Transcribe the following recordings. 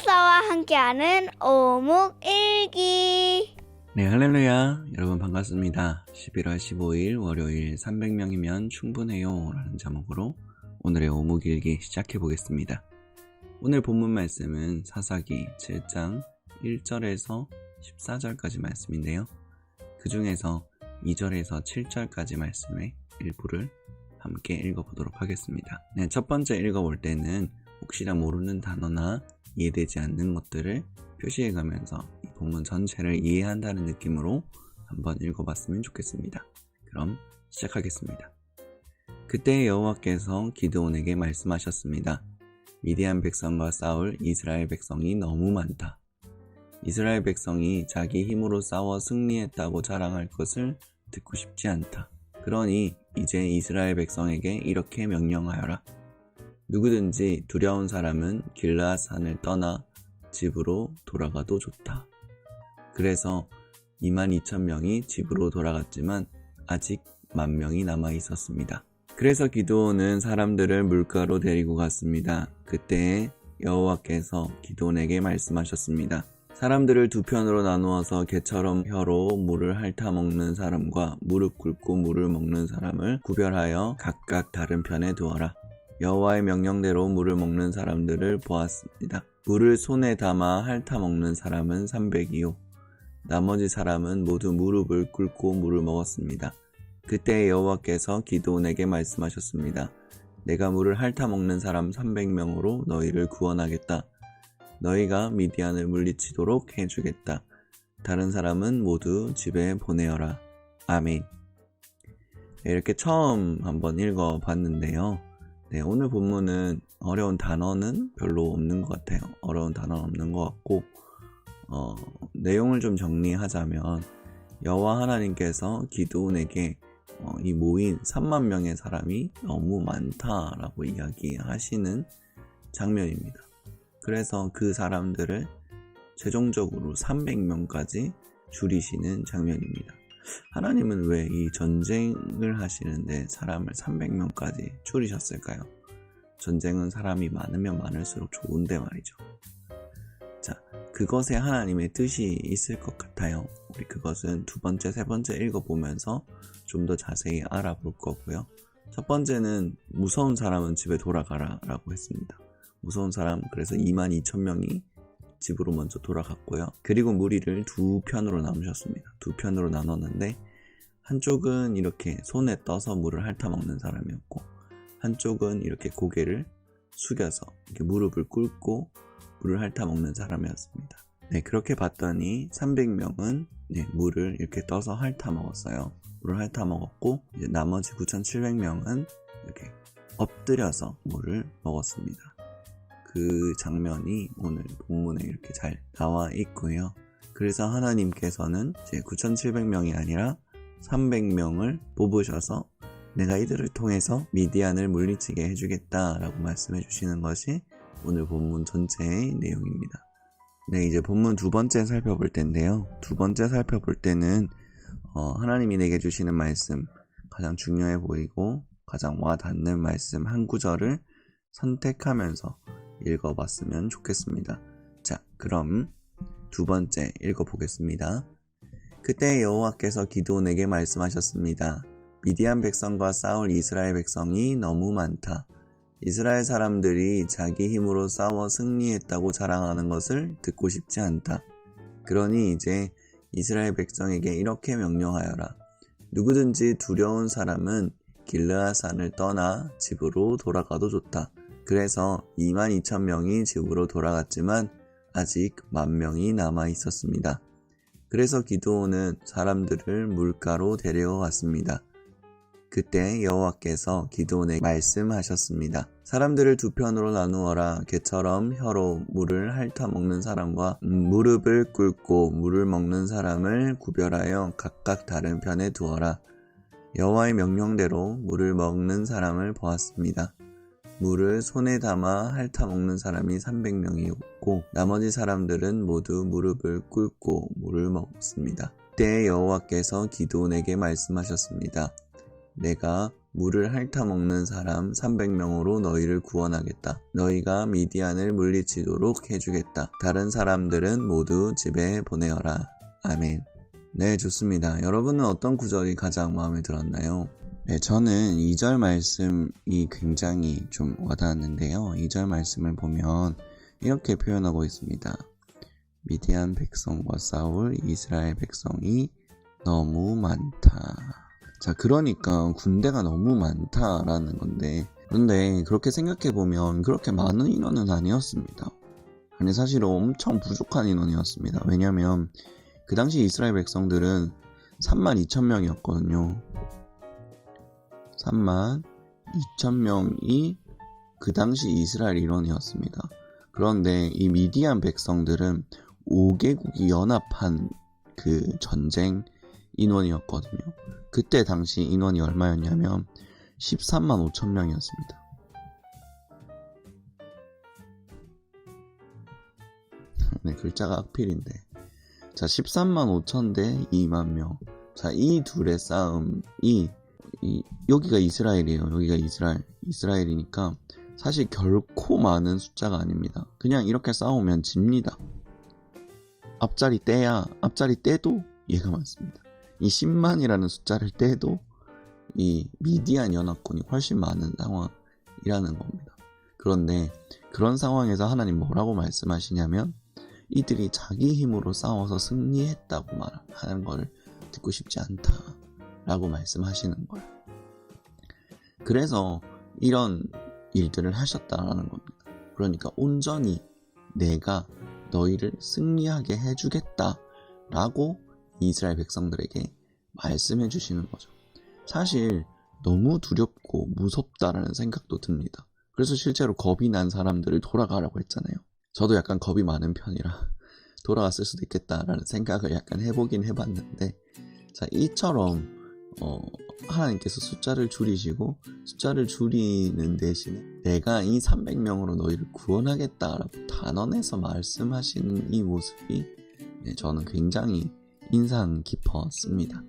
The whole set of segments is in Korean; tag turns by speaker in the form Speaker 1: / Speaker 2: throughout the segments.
Speaker 1: 목사와 함께하는 오묵일기.
Speaker 2: 네, 할렐루야. 여러분 반갑습니다. 11월 15일 월요일 300명이면 충분해요 라는 제목으로 오늘의 오묵일기 시작해 보겠습니다. 오늘 본문 말씀은 사사기 7장 1절에서 14절까지 말씀인데요. 그 중에서 2절에서 7절까지 말씀의 일부를 함께 읽어보도록 하겠습니다. 네, 첫 번째 읽어볼 때는 혹시나 모르는 단어나 이해되지 않는 것들을 표시해가면서 이 본문 전체를 이해한다는 느낌으로 한번 읽어봤으면 좋겠습니다. 그럼 시작하겠습니다. 그때 여호와께서 기드온에게 말씀하셨습니다. 미디안 백성과 싸울 이스라엘 백성이 너무 많다. 이스라엘 백성이 자기 힘으로 싸워 승리했다고 자랑할 것을 듣고 싶지 않다. 그러니 이제 이스라엘 백성에게 이렇게 명령하여라. 누구든지 두려운 사람은 길르앗 산을 떠나 집으로 돌아가도 좋다. 그래서 22,000명이 집으로 돌아갔지만 아직 10,000명이 남아 있었습니다. 그래서 기드온은 사람들을 물가로 데리고 갔습니다. 그때 여호와께서 기드온에게 말씀하셨습니다. 사람들을 두 편으로 나누어서 개처럼 혀로 물을 핥아먹는 사람과 무릎 꿇고 물을 먹는 사람을 구별하여 각각 다른 편에 두어라. 여호와의 명령대로 물을 먹는 사람들을 보았습니다. 물을 손에 담아 핥아먹는 사람은 300이요. 나머지 사람은 모두 무릎을 꿇고 물을 먹었습니다. 그때 여호와께서 기드온에게 말씀하셨습니다. 내가 물을 핥아먹는 사람 300명으로 너희를 구원하겠다. 너희가 미디안을 물리치도록 해주겠다. 다른 사람은 모두 집에 보내어라. 아멘. 이렇게 처음 한번 읽어봤는데요. 네, 오늘 본문은 어려운 단어는 별로 없는 것 같아요. 어려운 단어는 없는 것 같고 내용을 좀 정리하자면 여호와 하나님께서 기드온에게 이 모인 3만 명의 사람이 너무 많다라고 이야기하시는 장면입니다. 그래서 그 사람들을 최종적으로 300명까지 줄이시는 장면입니다. 하나님은 왜 이 전쟁을 하시는데 사람을 300명까지 줄이셨을까요? 전쟁은 사람이 많으면 많을수록 좋은데 말이죠. 자, 그것에 하나님의 뜻이 있을 것 같아요. 우리 그것은 두 번째, 세 번째 읽어보면서 좀 더 자세히 알아볼 거고요. 첫 번째는 무서운 사람은 집에 돌아가라 라고 했습니다. 무서운 사람, 그래서 22,000명이 집으로 먼저 돌아갔고요. 그리고 무리를 두 편으로 나누셨습니다. 두 편으로 나눴는데 한쪽은 이렇게 손에 떠서 물을 핥아먹는 사람이었고 한쪽은 이렇게 고개를 숙여서 이렇게 무릎을 꿇고 물을 핥아먹는 사람이었습니다. 네, 그렇게 봤더니 300명은 물을 이렇게 떠서 핥아먹었어요. 물을 핥아먹었고 이제 나머지 9,700명은 이렇게 엎드려서 물을 먹었습니다. 그 장면이 오늘 본문에 이렇게 잘 나와 있고요. 그래서 하나님께서는 이제 9,700명이 아니라 300명을 뽑으셔서 내가 이들을 통해서 미디안을 물리치게 해주겠다라고 말씀해 주시는 것이 오늘 본문 전체의 내용입니다. 네, 이제 본문 두 번째 살펴볼 텐데요. 두 번째 살펴볼 때는 하나님이 내게 주시는 말씀, 가장 중요해 보이고 가장 와닿는 말씀 한 구절을 선택하면서 읽어봤으면 좋겠습니다. 자, 그럼 두 번째 읽어보겠습니다. 그때 여호와께서 기드온에게 말씀하셨습니다. 미디안 백성과 싸울 이스라엘 백성이 너무 많다. 이스라엘 사람들이 자기 힘으로 싸워 승리했다고 자랑하는 것을 듣고 싶지 않다. 그러니 이제 이스라엘 백성에게 이렇게 명령하여라. 누구든지 두려운 사람은 길르앗 산을 떠나 집으로 돌아가도 좋다. 그래서 22,000명이 집으로 돌아갔지만 아직 10,000명이 남아 있었습니다. 그래서 기드온은 사람들을 물가로 데려갔습니다. 그때 여호와께서 기드온에게 말씀하셨습니다. 사람들을 두 편으로 나누어라. 개처럼 혀로 물을 핥아먹는 사람과 무릎을 꿇고 물을 먹는 사람을 구별하여 각각 다른 편에 두어라. 여호와의 명령대로 물을 먹는 사람을 보았습니다. 물을 손에 담아 핥아먹는 사람이 300명이었고 나머지 사람들은 모두 무릎을 꿇고 물을 먹었습니다. 그때 여호와께서 기드온에게 말씀하셨습니다. 내가 물을 핥아먹는 사람 300명으로 너희를 구원하겠다. 너희가 미디안을 물리치도록 해주겠다. 다른 사람들은 모두 집에 보내어라. 아멘. 네, 좋습니다. 여러분은 어떤 구절이 가장 마음에 들었나요? 네, 저는 2절 말씀이 굉장히 좀 와닿았는데요. 2절 말씀을 보면 이렇게 표현하고 있습니다. 미디안 백성과 싸울 이스라엘 백성이 너무 많다. 자, 그러니까 군대가 너무 많다라는 건데, 그런데 그렇게 생각해보면 그렇게 많은 인원은 아니었습니다. 아니, 사실 엄청 부족한 인원이었습니다. 왜냐면 그 당시 이스라엘 백성들은 32,000명이었거든요. 32,000명이 그 당시 이스라엘 인원이었습니다. 그런데 이 미디안 백성들은 5개국이 연합한 그 전쟁 인원이었거든요. 그때 당시 인원이 얼마였냐면 13만 5천 명이었습니다. 네, 글자가 악필인데. 자, 13만 5천 대 2만 명. 자, 이 둘의 싸움이 여기가 이스라엘이에요. 여기가 이스라엘이니까 사실 결코 많은 숫자가 아닙니다. 그냥 이렇게 싸우면 집니다. 앞자리 떼도 얘가 많습니다. 이 10만이라는 숫자를 떼도 이 미디안 연합군이 훨씬 많은 상황이라는 겁니다. 그런데 그런 상황에서 하나님 뭐라고 말씀하시냐면 이들이 자기 힘으로 싸워서 승리했다고 말하는 걸 듣고 싶지 않다라고 말씀하시는 거예요. 그래서 이런 일들을 하셨다라는 겁니다. 그러니까 온전히 내가 너희를 승리하게 해주겠다라고 이스라엘 백성들에게 말씀해 주시는 거죠. 사실 너무 두렵고 무섭다라는 생각도 듭니다. 그래서 실제로 겁이 난 사람들을 돌아가라고 했잖아요. 저도 약간 겁이 많은 편이라 돌아갔을 수도 있겠다라는 생각을 약간 해보긴 해봤는데, 자, 이처럼 하나님께서 숫자를 줄이시고 숫자를 줄이는 대신에 내가 이 300명으로 너희를 구원하겠다라고 단언해서 말씀하시는 이 모습이 저는 굉장히 인상 깊었습니다.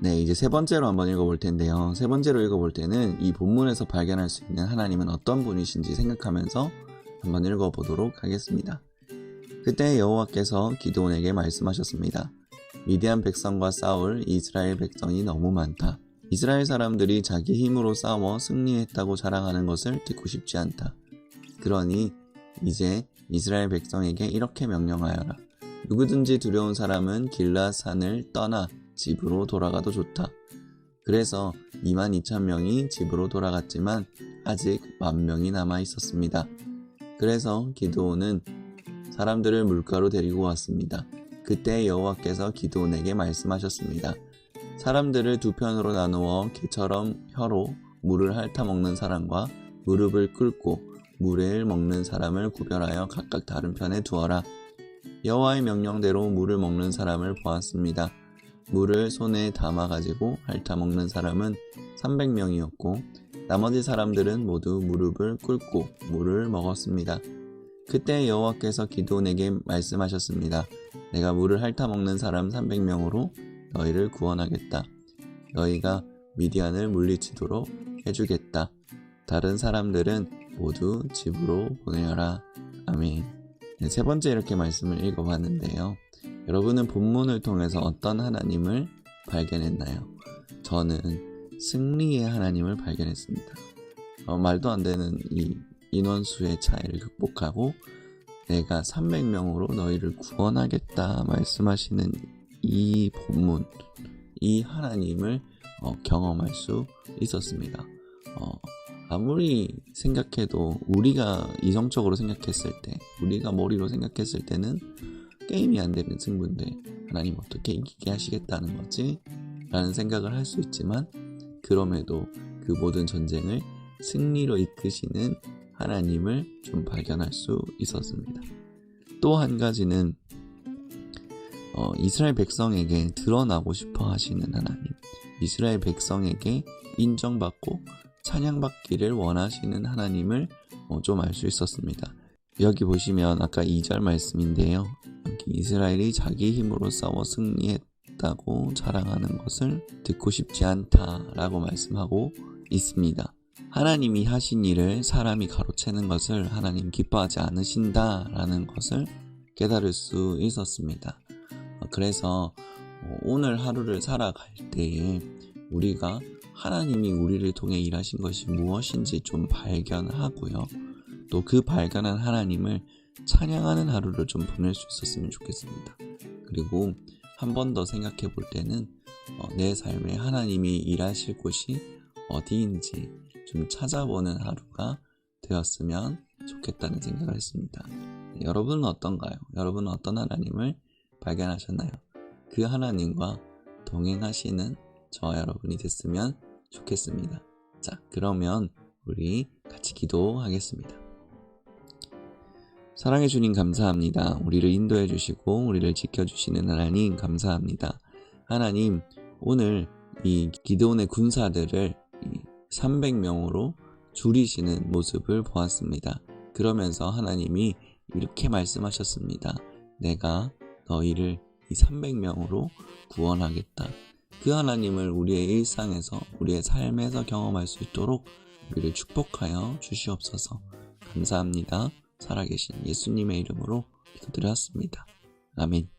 Speaker 2: 네, 이제 세 번째로 한번 읽어볼 텐데요. 세 번째로 읽어볼 때는 이 본문에서 발견할 수 있는 하나님은 어떤 분이신지 생각하면서 한번 읽어보도록 하겠습니다. 그때 여호와께서 기드온에게 말씀하셨습니다. 미디안 백성과 싸울 이스라엘 백성이 너무 많다. 이스라엘 사람들이 자기 힘으로 싸워 승리했다고 자랑하는 것을 듣고 싶지 않다. 그러니 이제 이스라엘 백성에게 이렇게 명령하여라. 누구든지 두려운 사람은 길라산을 떠나 집으로 돌아가도 좋다. 그래서 22,000명이 집으로 돌아갔지만 아직 10,000명이 남아 있었습니다. 그래서 기드온은 사람들을 물가로 데리고 왔습니다. 그때 여호와께서 기드온에게 말씀하셨습니다. 사람들을 두 편으로 나누어 개처럼 혀로 물을 핥아먹는 사람과 무릎을 꿇고 물을 먹는 사람을 구별하여 각각 다른 편에 두어라. 여호와의 명령대로 물을 먹는 사람을 보았습니다. 물을 손에 담아가지고 핥아먹는 사람은 300명이었고 나머지 사람들은 모두 무릎을 꿇고 물을 먹었습니다. 그때 여호와께서 기드온에게 말씀하셨습니다. 내가 물을 핥아먹는 사람 300명으로 너희를 구원하겠다. 너희가 미디안을 물리치도록 해주겠다. 다른 사람들은 모두 집으로 보내어라. 아멘. 네, 세 번째 이렇게 말씀을 읽어봤는데요. 여러분은 본문을 통해서 어떤 하나님을 발견했나요? 저는 승리의 하나님을 발견했습니다. 말도 안 되는 이 인원수의 차이를 극복하고 내가 300명으로 너희를 구원하겠다 말씀하시는 이 본문, 이 하나님을 경험할 수 있었습니다. 아무리 생각해도 우리가 이성적으로 생각했을 때, 우리가 머리로 생각했을 때는 게임이 안 되는 승부인데 하나님 어떻게 이기게 하시겠다는 거지? 라는 생각을 할 수 있지만 그럼에도 그 모든 전쟁을 승리로 이끄시는 하나님을 좀 발견할 수 있었습니다. 또 한 가지는 이스라엘 백성에게 드러나고 싶어 하시는 하나님, 이스라엘 백성에게 인정받고 찬양받기를 원하시는 하나님을 좀 알 수 있었습니다. 여기 보시면 아까 2절 말씀인데요. 여기 이스라엘이 자기 힘으로 싸워 승리했다고 자랑하는 것을 듣고 싶지 않다라고 말씀하고 있습니다. 하나님이 하신 일을 사람이 가로채는 것을 하나님 기뻐하지 않으신다라는 것을 깨달을 수 있었습니다. 그래서 오늘 하루를 살아갈 때에 우리가 하나님이 우리를 통해 일하신 것이 무엇인지 좀 발견하고요. 또 그 발견한 하나님을 찬양하는 하루를 좀 보낼 수 있었으면 좋겠습니다. 그리고 한 번 더 생각해 볼 때는 내 삶에 하나님이 일하실 곳이 어디인지 좀 찾아보는 하루가 되었으면 좋겠다는 생각을 했습니다. 여러분은 어떤가요? 여러분은 어떤 하나님을 발견하셨나요? 그 하나님과 동행하시는 저와 여러분이 됐으면 좋겠습니다. 자, 그러면 우리 같이 기도하겠습니다. 사랑해 주님 감사합니다. 우리를 인도해 주시고 우리를 지켜주시는 하나님 감사합니다. 하나님, 오늘 이 기드온의 군사들을 300명으로 줄이시는 모습을 보았습니다. 그러면서 하나님이 이렇게 말씀하셨습니다. 내가 너희를 이 300명으로 구원하겠다. 그 하나님을 우리의 일상에서, 우리의 삶에서 경험할 수 있도록 우리를 축복하여 주시옵소서. 감사합니다. 살아계신 예수님의 이름으로 기도드렸습니다. 아멘.